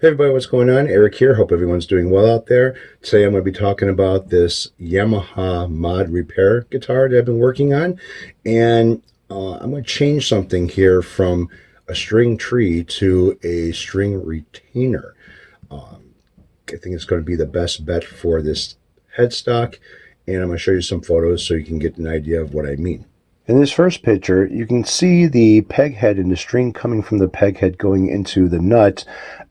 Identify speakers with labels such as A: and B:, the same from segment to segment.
A: Hey everybody, what's going on? Eric here. Hope everyone's doing well out there. Today I'm going to be talking about this Yamaha mod repair guitar that I've been working on. And I'm going to change something here from a string tree to a string retainer. I think it's going to be the best bet for this headstock. And I'm going to show you some photos so you can get an idea of what I mean. In this first picture, you can see the peg head and the string coming from the peg head going into the nut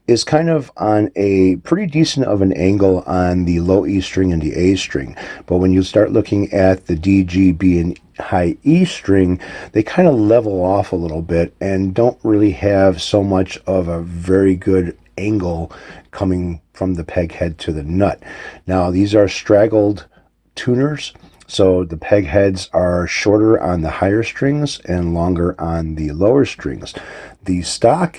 A: is kind of on a pretty decent of an angle on the low E string and the A string. But when you start looking at the D, G, B, and high E string, they kind of level off a little bit and don't really have so much of a very good angle coming from the peg head to the nut. Now, these are straggled tuners. So the peg heads are shorter on the higher strings and longer on the lower strings. The stock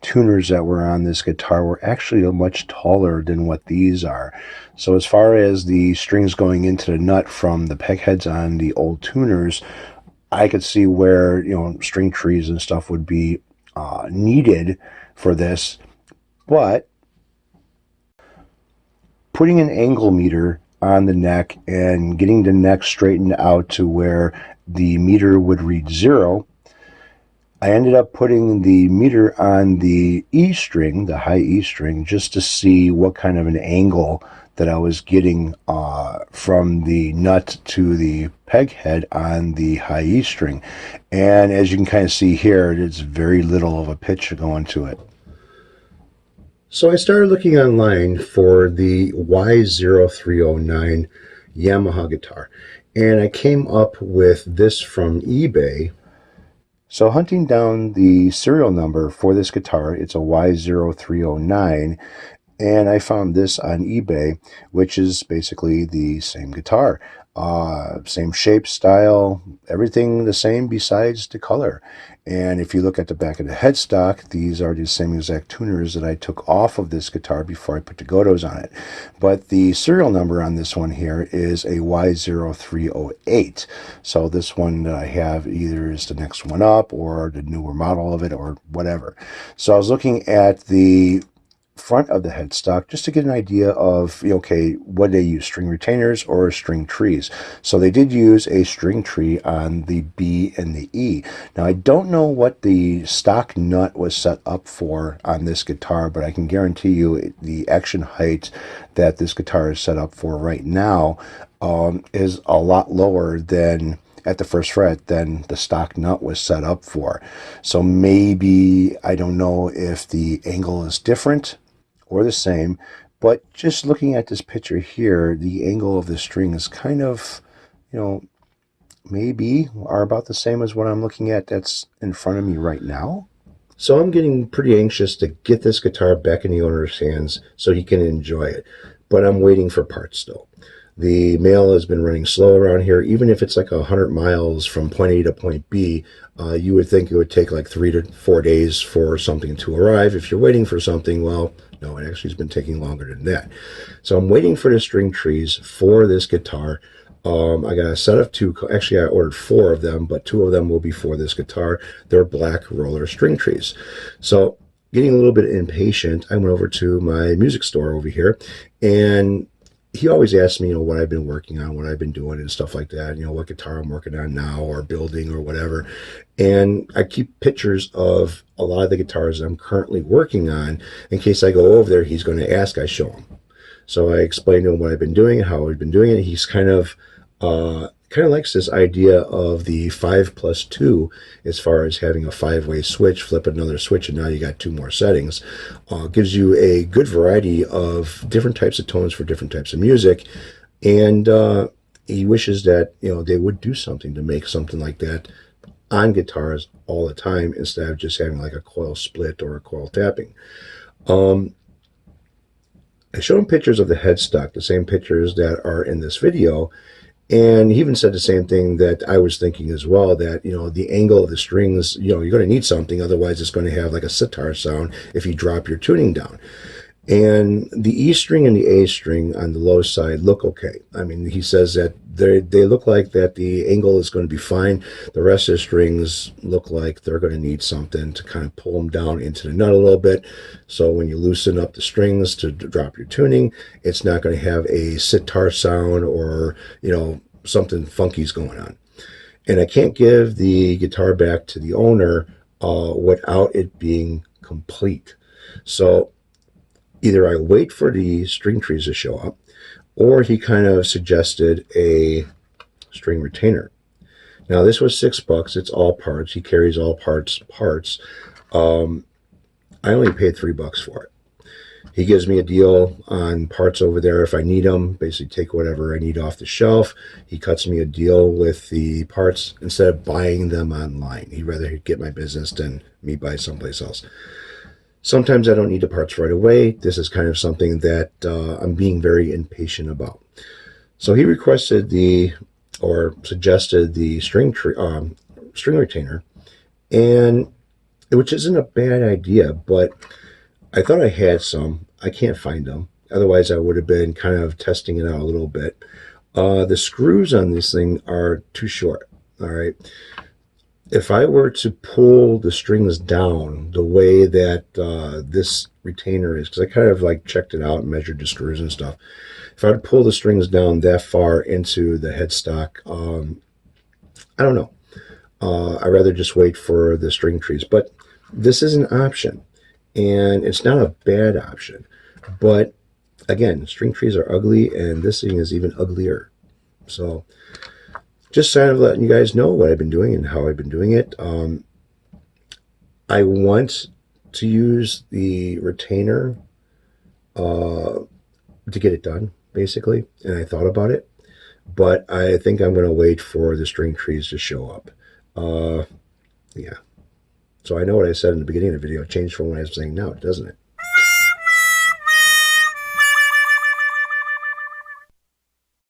A: tuners that were on this guitar were actually much taller than what these are. So as far as the strings going into the nut from the peg heads on the old tuners, I could see where, string trees and stuff would be needed for this. But putting an angle meter on the neck and getting the neck straightened out to where the meter would read 0, I ended up putting the meter on the E string, the high E string, just to see what kind of an angle that I was getting from the nut to the peg head on the high E string. And as you can kind of see here, there's very little of a pitch going to it. So I started looking online for the Y0309 Yamaha guitar, and I came up with this from eBay. So hunting down the serial number for this guitar, it's a Y0309, and I found this on eBay, which is basically the same guitar. Same shape, style, everything the same besides the color. And if you look at the back of the headstock, these are the same exact tuners that I took off of this guitar before I put the Godos on it. But the serial number on this one here is a Y0308. So this one that I have either is the next one up or the newer model of it or whatever. So I was looking at the front of the headstock just to get an idea of, okay, what they use, string retainers or string trees. So they did use a string tree on the B and the E. Now, I don't know what the stock nut was set up for on this guitar, but I can guarantee you the action height that this guitar is set up for right now is a lot lower than at the first fret than the stock nut was set up for. So maybe, I don't know if the angle is different or the same, but just looking at this picture here, the angle of the string is kind of, maybe are about the same as what I'm looking at that's in front of me right now. So I'm getting pretty anxious to get this guitar back in the owner's hands so he can enjoy it, but I'm waiting for parts still. The mail has been running slow around here. Even if it's like 100 miles from point A to point B, you would think it would take like 3 to 4 days for something to arrive. If you're waiting for something, well, no, it actually has been taking longer than that. So I'm waiting for the string trees for this guitar. I got a set of 2. Actually, I ordered 4 of them, but 2 of them will be for this guitar. They're black roller string trees. So getting a little bit impatient, I went over to my music store over here, and he always asks me, what I've been working on, what I've been doing and stuff like that, what guitar I'm working on now or building or whatever. And I keep pictures of a lot of the guitars I'm currently working on. In case I go over there, he's going to ask, I show him. So I explain to him what I've been doing, how I've been doing it. He's kind of likes this idea of the 5+2 as far as having a 5-way switch, flip another switch, and now you got 2 more settings. Gives you a good variety of different types of tones for different types of music. And he wishes that, they would do something to make something like that on guitars all the time instead of just having like a coil split or a coil tapping. I showed him pictures of the headstock, the same pictures that are in this video. And he even said the same thing that I was thinking as well, that, the angle of the strings, you're going to need something. Otherwise, it's going to have like a sitar sound if you drop your tuning down. And the E string and the A string on the low side look okay. I mean, he says that they look like that the angle is going to be fine. The rest of the strings look like they're going to need something to kind of pull them down into the nut a little bit. So when you loosen up the strings to drop your tuning, it's not going to have a sitar sound or, something funky's going on. And I can't give the guitar back to the owner without it being complete. So either I wait for the string trees to show up, or he kind of suggested a string retainer. Now this was $6. It's all parts. He carries all parts. I only paid $3 for it. He gives me a deal on parts over there if I need them. Basically, take whatever I need off the shelf. He cuts me a deal with the parts instead of buying them online. He'd rather get my business than me buy someplace else. Sometimes I don't need the parts right away. This is kind of something that I'm being very impatient about. So he suggested the string retainer, and which isn't a bad idea, but I thought I had some. I can't find them. Otherwise, I would have been kind of testing it out a little bit. The screws on this thing are too short. All right. If I were to pull the strings down the way that this retainer is, because I kind of like checked it out and measured the screws and stuff. If I would pull the strings down that far into the headstock, I don't know. I'd rather just wait for the string trees. But this is an option, and it's not a bad option. But again, string trees are ugly, and this thing is even uglier. So just kind of letting you guys know what I've been doing and how I've been doing it. I want to use the retainer to get it done, basically, and I thought about it. But I think I'm going to wait for the string trees to show up. Yeah. So I know what I said in the beginning of the video changed from what I was saying now, doesn't it?